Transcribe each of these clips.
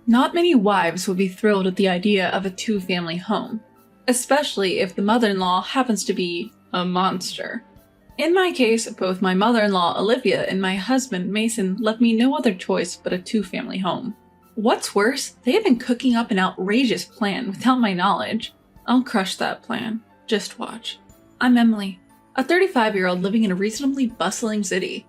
Not many wives would be thrilled at the idea of a two-family home, especially if the mother-in-law happens to be a monster. In my case, both my mother-in-law Olivia and my husband Mason left me no other choice but a two-family home. What's worse, they have been cooking up an outrageous plan without my knowledge. I'll crush that plan. Just watch. I'm Emily, a 35-year-old living in a reasonably bustling city.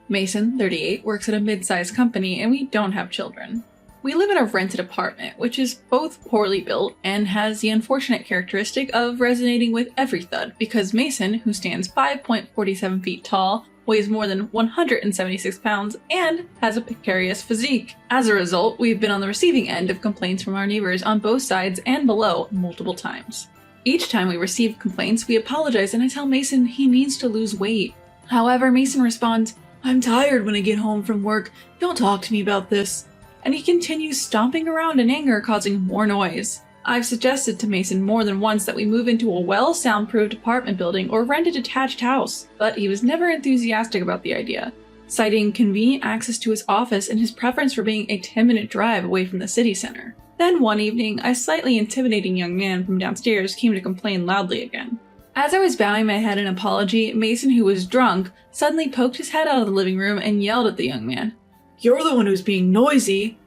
Mason, 38, works at a mid-sized company and we don't have children. We live in a rented apartment, which is both poorly built and has the unfortunate characteristic of resonating with every thud because Mason, who stands 5.47 feet tall, weighs more than 176 pounds, and has a precarious physique. As a result, we've been on the receiving end of complaints from our neighbors on both sides and below multiple times. Each time we receive complaints, we apologize and I tell Mason he needs to lose weight. However, Mason responds, "I'm tired when I get home from work. Don't talk to me about this." And he continues stomping around in anger, causing more noise. I've suggested to Mason more than once that we move into a well-soundproofed apartment building or rent a detached house, but he was never enthusiastic about the idea, citing convenient access to his office and his preference for being a 10-minute drive away from the city center. Then one evening, a slightly intimidating young man from downstairs came to complain loudly again. As I was bowing my head in apology, Mason, who was drunk, suddenly poked his head out of the living room and yelled at the young man, "You're the one who's being noisy!"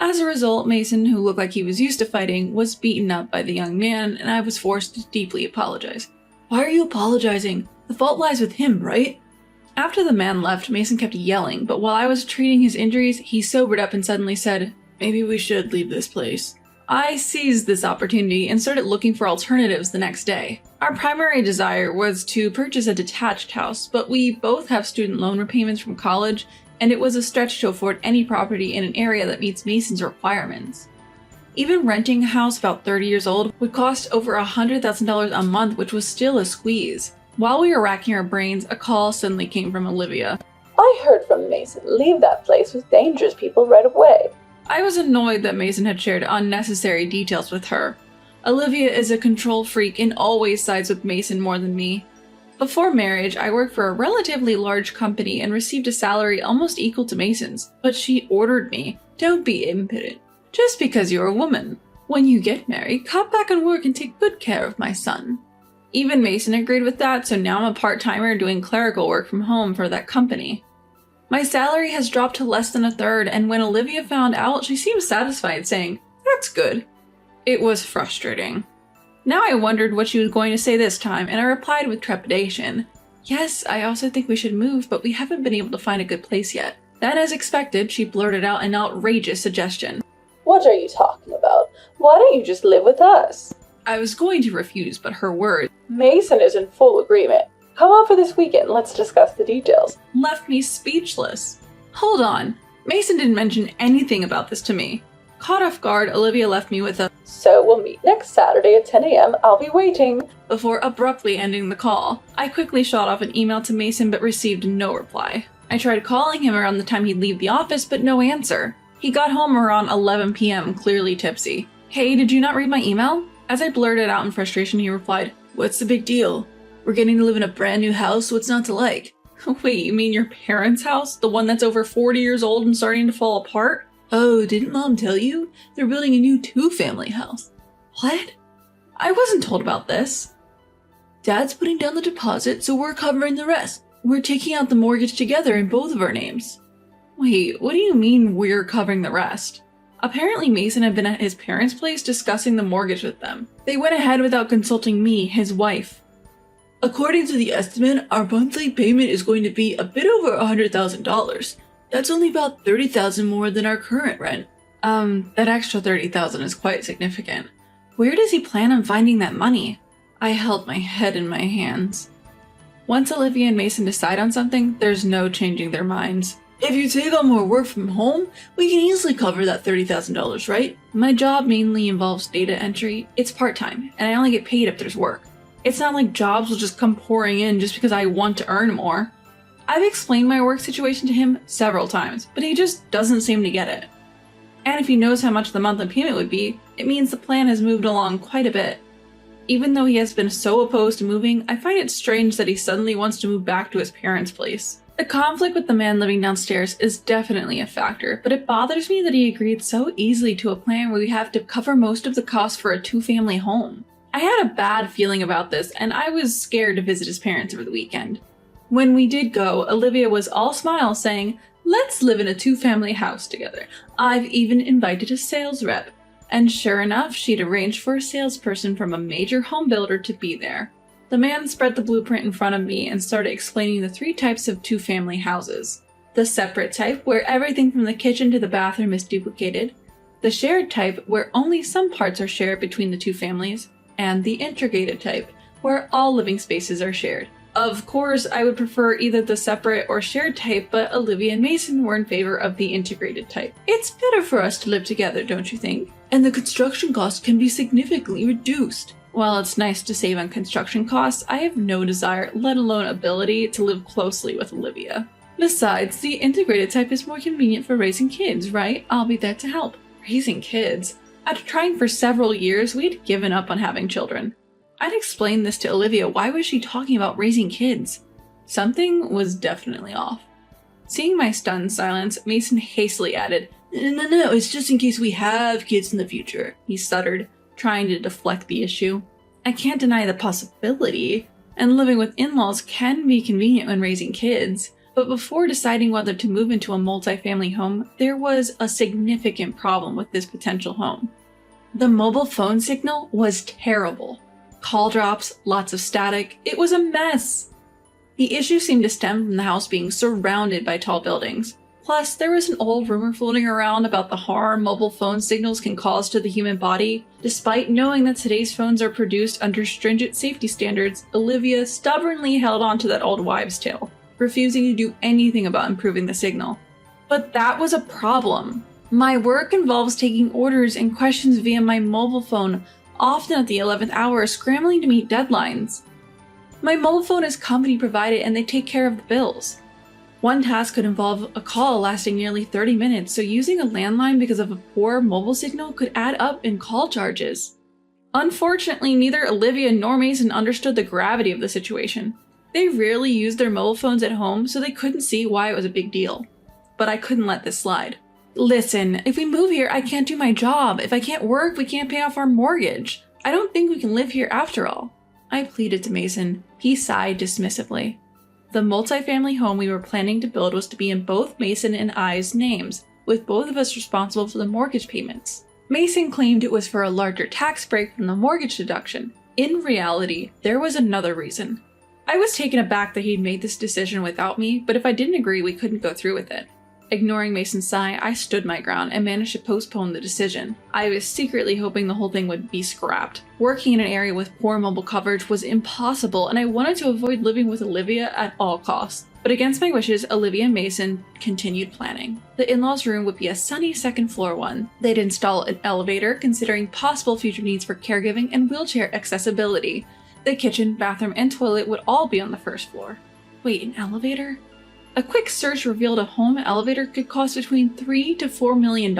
As a result, Mason, who looked like he was used to fighting, was beaten up by the young man, and I was forced to deeply apologize. "Why are you apologizing? The fault lies with him, right?" After the man left, Mason kept yelling, but while I was treating his injuries, he sobered up and suddenly said, "Maybe we should leave this place." I seized this opportunity and started looking for alternatives the next day. Our primary desire was to purchase a detached house, but we both have student loan repayments from college, and it was a stretch to afford any property in an area that meets Mason's requirements. Even renting a house about 30 years old would cost over $100,000 a month, which was still a squeeze. While we were racking our brains, a call suddenly came from Olivia. "I heard from Mason. Leave that place with dangerous people right away." I was annoyed that Mason had shared unnecessary details with her. Olivia is a control freak and always sides with Mason more than me. Before marriage, I worked for a relatively large company and received a salary almost equal to Mason's, but she ordered me, "Don't be impudent. Just because you're a woman. When you get married, cut back on work and take good care of my son." Even Mason agreed with that, so now I'm a part-timer doing clerical work from home for that company. My salary has dropped to less than a third, and when Olivia found out, she seemed satisfied, saying, "That's good." It was frustrating. Now I wondered what she was going to say this time, and I replied with trepidation, "Yes, I also think we should move, but we haven't been able to find a good place yet." Then, as expected, she blurted out an outrageous suggestion. "What are you talking about? Why don't you just live with us?" I was going to refuse, but her words, "Mason is in full agreement. Come out for this weekend, let's discuss the details." left me speechless. Hold on, Mason didn't mention anything about this to me. Caught off guard, Olivia left me with a "So we'll meet next Saturday at 10 a.m. I'll be waiting." before abruptly ending the call. I quickly shot off an email to Mason but received no reply. I tried calling him around the time he'd leave the office, but no answer. He got home around 11 p.m., clearly tipsy. "Hey, did you not read my email?" As I blurted out in frustration, he replied, "What's the big deal? We're getting to live in a brand new house, what's not to like?" Wait, you mean your parents' house? The one that's over 40 years old and starting to fall apart? "Oh, didn't Mom tell you? They're building a new two-family house." What? I wasn't told about this. "Dad's putting down the deposit, so we're covering the rest. We're taking out the mortgage together in both of our names." Wait, what do you mean we're covering the rest? Apparently Mason had been at his parents' place discussing the mortgage with them. They went ahead without consulting me, his wife. "According to the estimate, our monthly payment is going to be a bit over $100,000. That's only about $30,000 more than our current rent." That extra $30,000 is quite significant. Where does he plan on finding that money? I held my head in my hands. Once Olivia and Mason decide on something, there's no changing their minds. "If you take on more work from home, we can easily cover that $30,000, right?" My job mainly involves data entry. It's part-time, and I only get paid if there's work. It's not like jobs will just come pouring in just because I want to earn more. I've explained my work situation to him several times, but he just doesn't seem to get it. And if he knows how much the monthly payment would be, it means the plan has moved along quite a bit. Even though he has been so opposed to moving, I find it strange that he suddenly wants to move back to his parents' place. The conflict with the man living downstairs is definitely a factor, but it bothers me that he agreed so easily to a plan where we have to cover most of the cost for a two-family home. I had a bad feeling about this, and I was scared to visit his parents over the weekend. When we did go, Olivia was all smiles saying, "Let's live in a two-family house together. I've even invited a sales rep." And sure enough, she'd arranged for a salesperson from a major home builder to be there. The man spread the blueprint in front of me and started explaining the 3 types of two-family houses. The separate type, where everything from the kitchen to the bathroom is duplicated. The shared type, where only some parts are shared between the two families. And the integrated type, where all living spaces are shared. Of course, I would prefer either the separate or shared type, but Olivia and Mason were in favor of the integrated type. It's better for us to live together, don't you think? And the construction cost can be significantly reduced. While it's nice to save on construction costs, I have no desire, let alone ability, to live closely with Olivia. Besides, the integrated type is more convenient for raising kids, right? I'll be there to help. Raising kids? After trying for several years, we had given up on having children. I'd explained this to Olivia. Why was she talking about raising kids? Something was definitely off. Seeing my stunned silence, Mason hastily added, No, it's just in case we have kids in the future," he stuttered, trying to deflect the issue. I can't deny the possibility, and living with in-laws can be convenient when raising kids, but before deciding whether to move into a multi-family home, there was a significant problem with this potential home. The mobile phone signal was terrible. Call drops, lots of static, it was a mess. The issue seemed to stem from the house being surrounded by tall buildings. Plus, there was an old rumor floating around about the harm mobile phone signals can cause to the human body. Despite knowing that today's phones are produced under stringent safety standards, Olivia stubbornly held on to that old wives' tale, refusing to do anything about improving the signal. But that was a problem. My work involves taking orders and questions via my mobile phone, often at the 11th hour, scrambling to meet deadlines. My mobile phone is company provided and they take care of the bills. One task could involve a call lasting nearly 30 minutes, so using a landline because of a poor mobile signal could add up in call charges. Unfortunately, neither Olivia nor Mason understood the gravity of the situation. They rarely used their mobile phones at home, so they couldn't see why it was a big deal. But I couldn't let this slide. "Listen, if we move here, I can't do my job. If I can't work, we can't pay off our mortgage. I don't think we can live here after all," I pleaded to Mason. He sighed dismissively. The multi-family home we were planning to build was to be in both Mason and I's names, with both of us responsible for the mortgage payments. Mason claimed it was for a larger tax break from the mortgage deduction. In reality, there was another reason. I was taken aback that he'd made this decision without me, but if I didn't agree, we couldn't go through with it. Ignoring Mason's sigh, I stood my ground and managed to postpone the decision. I was secretly hoping the whole thing would be scrapped. Working in an area with poor mobile coverage was impossible, and I wanted to avoid living with Olivia at all costs. But against my wishes, Olivia and Mason continued planning. The in-laws' room would be a sunny second-floor one. They'd install an elevator, considering possible future needs for caregiving and wheelchair accessibility. The kitchen, bathroom, and toilet would all be on the first floor. Wait, an elevator? A quick search revealed a home elevator could cost between $3 to $4 million.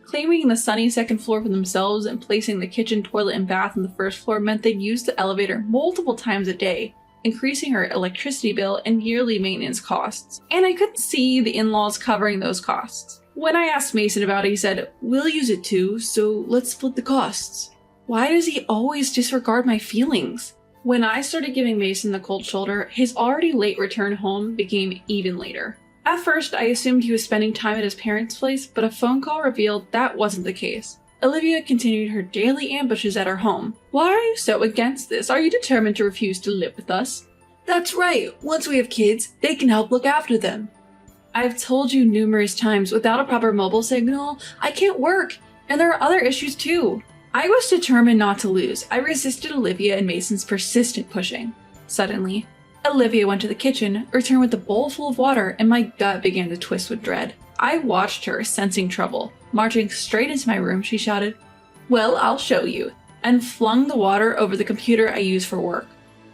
Claiming the sunny second floor for themselves and placing the kitchen, toilet, and bath on the first floor meant they'd use the elevator multiple times a day, increasing our electricity bill and yearly maintenance costs. And I couldn't see the in-laws covering those costs. When I asked Mason about it, he said, "We'll use it too, so let's split the costs." Why does he always disregard my feelings? When I started giving Mason the cold shoulder, his already late return home became even later. At first, I assumed he was spending time at his parents' place, but a phone call revealed that wasn't the case. Olivia continued her daily ambushes at our home. "Why are you so against this? Are you determined to refuse to live with us?" "That's right. Once we have kids, they can help look after them." "I've told you numerous times, without a proper mobile signal, I can't work, and there are other issues too." I was determined not to lose. I resisted Olivia and Mason's persistent pushing. Suddenly, Olivia went to the kitchen, returned with a bowl full of water, and my gut began to twist with dread. I watched her, sensing trouble. Marching straight into my room, she shouted, "Well, I'll show you," and flung the water over the computer I use for work.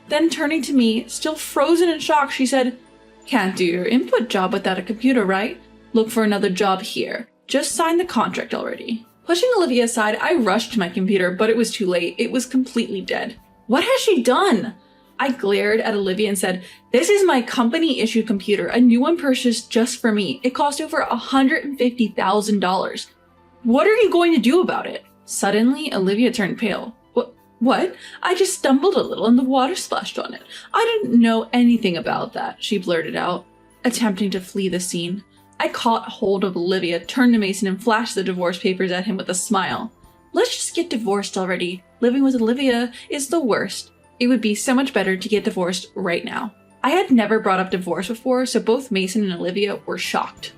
Then turning to me, still frozen in shock, she said, "Can't do your input job without a computer, right? Look for another job here. Just sign the contract already." Pushing Olivia aside, I rushed to my computer, but it was too late. It was completely dead. What has she done? I glared at Olivia and said, "This is my company-issued computer, a new one purchased just for me. It cost over $150,000. What are you going to do about it?" Suddenly, Olivia turned pale. What? I just stumbled a little and the water splashed on it. I didn't know anything about that," she blurted out, attempting to flee the scene. I caught hold of Olivia, turned to Mason, and flashed the divorce papers at him with a smile. "Let's just get divorced already. Living with Olivia is the worst. It would be so much better to get divorced right now." I had never brought up divorce before, so both Mason and Olivia were shocked.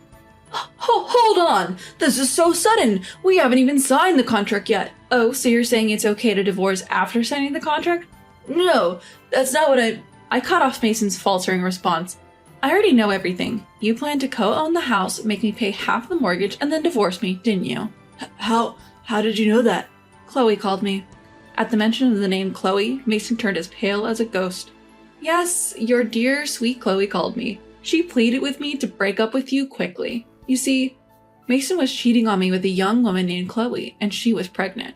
Hold on! This is so sudden! We haven't even signed the contract yet. Oh, so you're saying it's okay to divorce after signing the contract? No, that's not what I cut off Mason's faltering response. "I already know everything. You plan to co-own the house, make me pay half the mortgage, and then divorce me, didn't you?" How did you know that?" Chloe called me. At the mention of the name Chloe, Mason turned as pale as a ghost. "Yes, your dear, sweet Chloe called me. She pleaded with me to break up with you quickly. You see, Mason was cheating on me with a young woman named Chloe, and she was pregnant.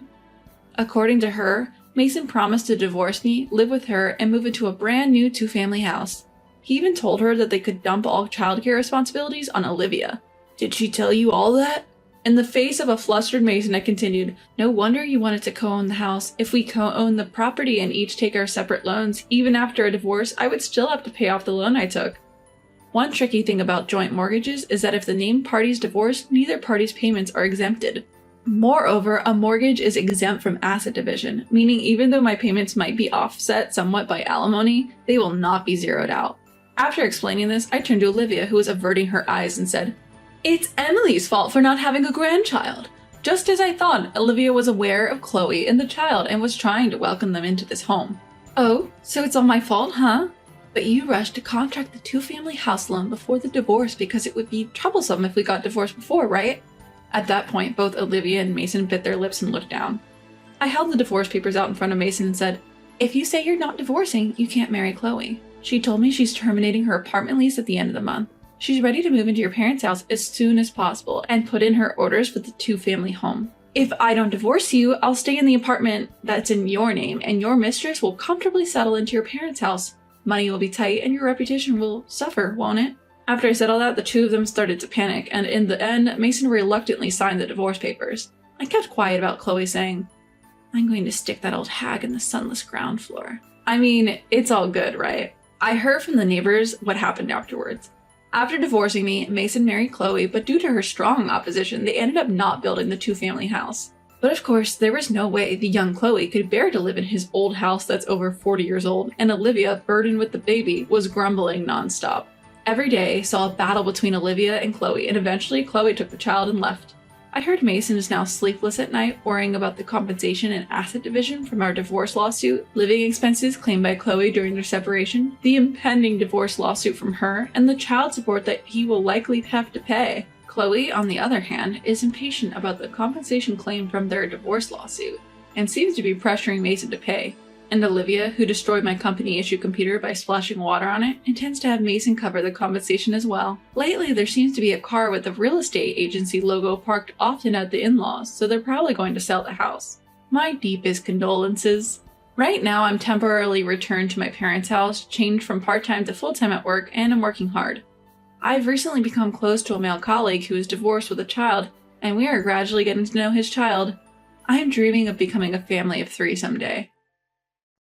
According to her, Mason promised to divorce me, live with her, and move into a brand new 2-family house. He even told her that they could dump all childcare responsibilities on Olivia. Did she tell you all that?" In the face of a flustered Mason, I continued, "No wonder you wanted to co-own the house. If we co-own the property and each take our separate loans, even after a divorce, I would still have to pay off the loan I took. One tricky thing about joint mortgages is that if the named parties divorce, neither party's payments are exempted. Moreover, a mortgage is exempt from asset division, meaning even though my payments might be offset somewhat by alimony, they will not be zeroed out." After explaining this, I turned to Olivia, who was averting her eyes, and said, "It's Emily's fault for not having a grandchild." Just as I thought, Olivia was aware of Chloe and the child and was trying to welcome them into this home. "Oh, so it's all my fault, huh? But you rushed to contract the 2-family house loan before the divorce because it would be troublesome if we got divorced before, right?" At that point, both Olivia and Mason bit their lips and looked down. I held the divorce papers out in front of Mason and said, "If you say you're not divorcing, you can't marry Chloe. She told me she's terminating her apartment lease at the end of the month. She's ready to move into your parents' house as soon as possible and put in her orders for the 2-family home. If I don't divorce you, I'll stay in the apartment that's in your name, and your mistress will comfortably settle into your parents' house. Money will be tight, and your reputation will suffer, won't it?" After I said all that, the two of them started to panic, and in the end, Mason reluctantly signed the divorce papers. I kept quiet about Chloe, saying, "I'm going to stick that old hag in the sunless ground floor." I mean, it's all good, right? I heard from the neighbors what happened afterwards. After divorcing me, Mason married Chloe, but due to her strong opposition, they ended up not building the 2-family house. But of course, there was no way the young Chloe could bear to live in his old house that's over 40 years old, and Olivia, burdened with the baby, was grumbling nonstop. Every day saw a battle between Olivia and Chloe, and eventually Chloe took the child and left. I heard Mason is now sleepless at night, worrying about the compensation and asset division from our divorce lawsuit, living expenses claimed by Chloe during their separation, the impending divorce lawsuit from her, and the child support that he will likely have to pay. Chloe, on the other hand, is impatient about the compensation claimed from their divorce lawsuit, and seems to be pressuring Mason to pay. And Olivia, who destroyed my company-issued computer by splashing water on it, intends to have Mason cover the compensation as well. Lately, there seems to be a car with the real estate agency logo parked often at the in-laws, so they're probably going to sell the house. My deepest condolences. Right now, I'm temporarily returned to my parents' house, changed from part-time to full-time at work, and I'm working hard. I've recently become close to a male colleague who is divorced with a child, and we are gradually getting to know his child. I am dreaming of becoming a family of 3 someday.